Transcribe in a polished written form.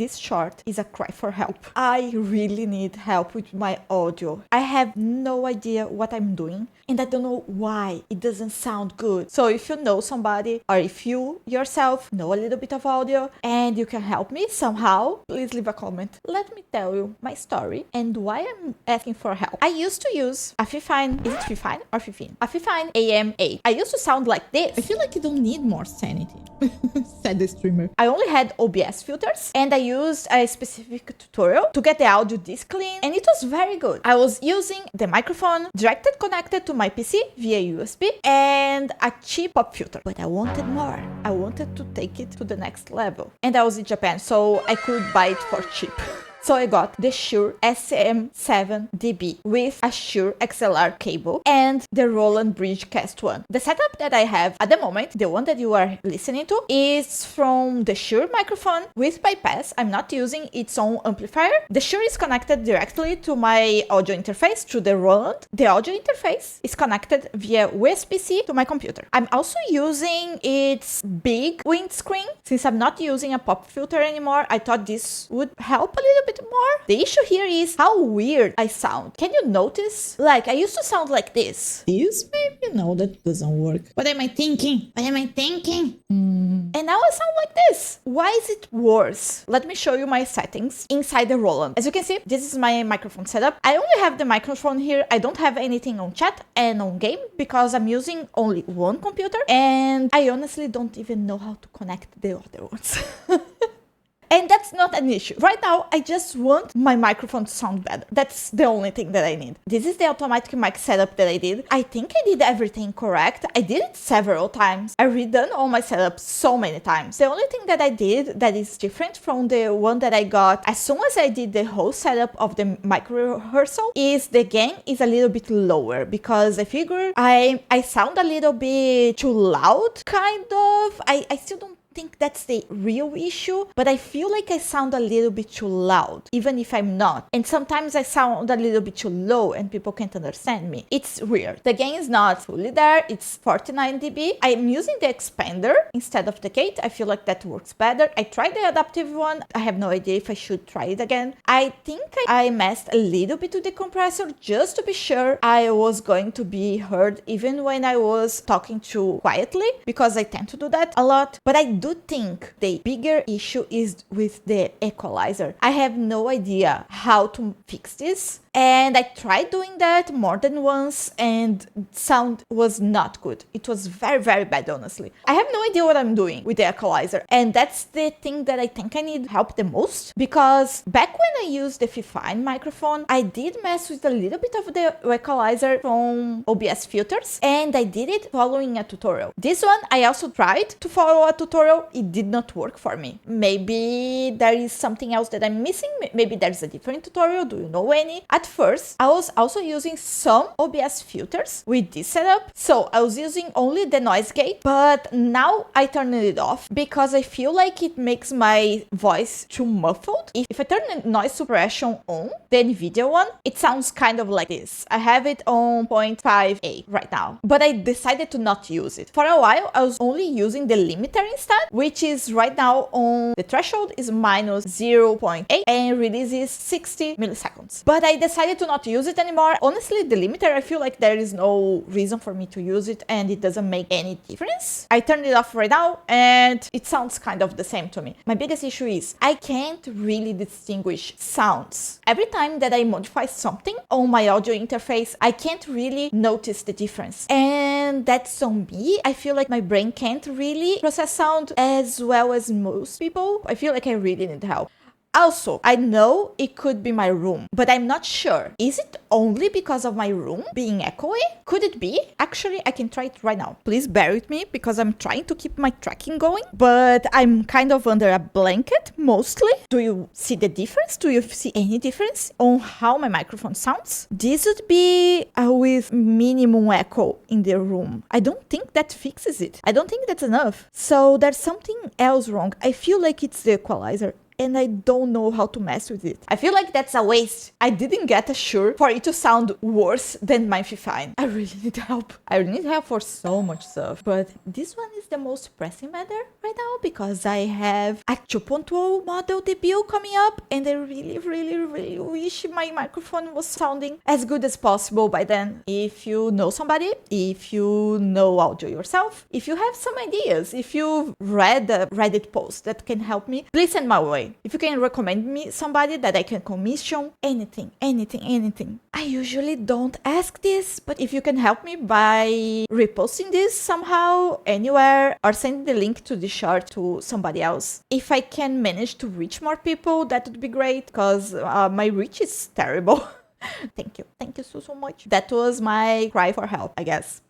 This short is a cry for help. I really need help with my audio. I have no idea what I'm doing and I don't know why it doesn't sound good. So if you know somebody or if you yourself know a little bit of audio and you can help me somehow, please leave a comment. Let me tell you my story and why I'm asking for help. I used to use a Fifine, is it Fifine or Fifine? A Fifine AM 8. I used to sound like this. I feel like you don't need more sanity, said the streamer. I only had OBS filters and I used a specific tutorial to get the audio this clean and it was very good. I was using the microphone directly connected to my PC via USB and a cheap pop filter, but I wanted more. I wanted to take it to the next level and I was in Japan, so I could buy it for cheap. So I got the Shure SM7DB with a Shure XLR cable and the Roland Bridge Cast 1. The setup that I have at the moment, the one that you are listening to, is from the Shure microphone with bypass. I'm not using its own amplifier. The Shure is connected directly to my audio interface through the Roland. The audio interface is connected via USB-C to my computer. I'm also using its big windscreen. Since I'm not using a pop filter anymore, I thought this would help a little bit more. The issue here is how weird I sound. Can you notice? Like, I used to sound like this. This maybe no, that doesn't work. What am I thinking? What am I thinking? And now I sound like this. Why is it worse? Let me show you my settings inside the Roland. As you can see, this is my microphone setup. I only have the microphone here. I don't have anything on chat and on game because I'm using only one computer and I honestly don't even know how to connect the other ones. And that's not an issue. Right now, I just want my microphone to sound better. That's the only thing that I need. This is the automatic mic setup that I did. I think I did everything correct. I did it several times. I redone all my setups so many times. The only thing that I did that is different from the one that I got as soon as I did the whole setup of the mic rehearsal is the gain is a little bit lower because I figure I sound a little bit too loud, kind of. I still don't think that's the real issue, but I feel like I sound a little bit too loud, even if I'm not. And sometimes I sound a little bit too low and people can't understand me. It's weird. The gain is not fully there. It's 49 dB. I'm using the expander instead of the gate. I feel like that works better. I tried the adaptive one. I have no idea if I should try it again. I think I messed a little bit with the compressor just to be sure I was going to be heard even when I was talking too quietly, because I tend to do that a lot. But I do think the bigger issue is with the equalizer. I have no idea how to fix this. And I tried doing that more than once and sound was not good. It was very, very bad, honestly. I have no idea what I'm doing with the equalizer. And that's the thing that I think I need help the most, because back when I used the Fifine microphone, I did mess with a little bit of the equalizer from OBS filters and I did it following a tutorial. This one, I also tried to follow a tutorial. It did not work for me. Maybe there is something else that I'm missing. Maybe there's a different tutorial. Do you know any? At first, I was also using some OBS filters with this setup. So I was using only the noise gate, but now I turned it off because I feel like it makes my voice too muffled. If I turn the noise suppression on, the NVIDIA one, it sounds kind of like this. I have it on 0.5A right now, but I decided to not use it. For a while, I was only using the limiter instead, which is right now on the threshold is minus 0.8 and releases 60 milliseconds. But I decided to not use it anymore. Honestly, the limiter, I feel like there is no reason for me to use it and it doesn't make any difference. I turned it off right now and it sounds kind of the same to me. My biggest issue is I can't really distinguish sounds. Every time that I modify something on my audio interface, I can't really notice the difference. And that's on me. I feel like my brain can't really process sound as well as most people. I feel like I really need help. Also, I know it could be my room, but I'm not sure. Is it only because of my room being echoey? Could it be? Actually, I can try it right now. Please bear with me because I'm trying to keep my tracking going, but I'm kind of under a blanket mostly. Do you see the difference? Do you see any difference on how my microphone sounds? This would be with minimum echo in the room. I don't think that fixes it. I don't think that's enough. So there's something else wrong. I feel like it's the equalizer. and I don't know how to mess with it. I feel like that's a waste. I didn't get a shirt for it to sound worse than my Fifine. I really need help. I really need help for so much stuff. But this one is the most pressing matter right now because I have a 2.0 model debut coming up, and I really wish my microphone was sounding as good as possible by then. If you know somebody, if you know audio yourself, if you have some ideas, if you've read a Reddit post that can help me, please send my way. If you can recommend me somebody that I can commission, anything. I usually don't ask this, but if you can help me by reposting this somehow anywhere or send the link to the short to somebody else, if I can manage to reach more people, that would be great because my reach is terrible. Thank you so much. That was my cry for help, I guess.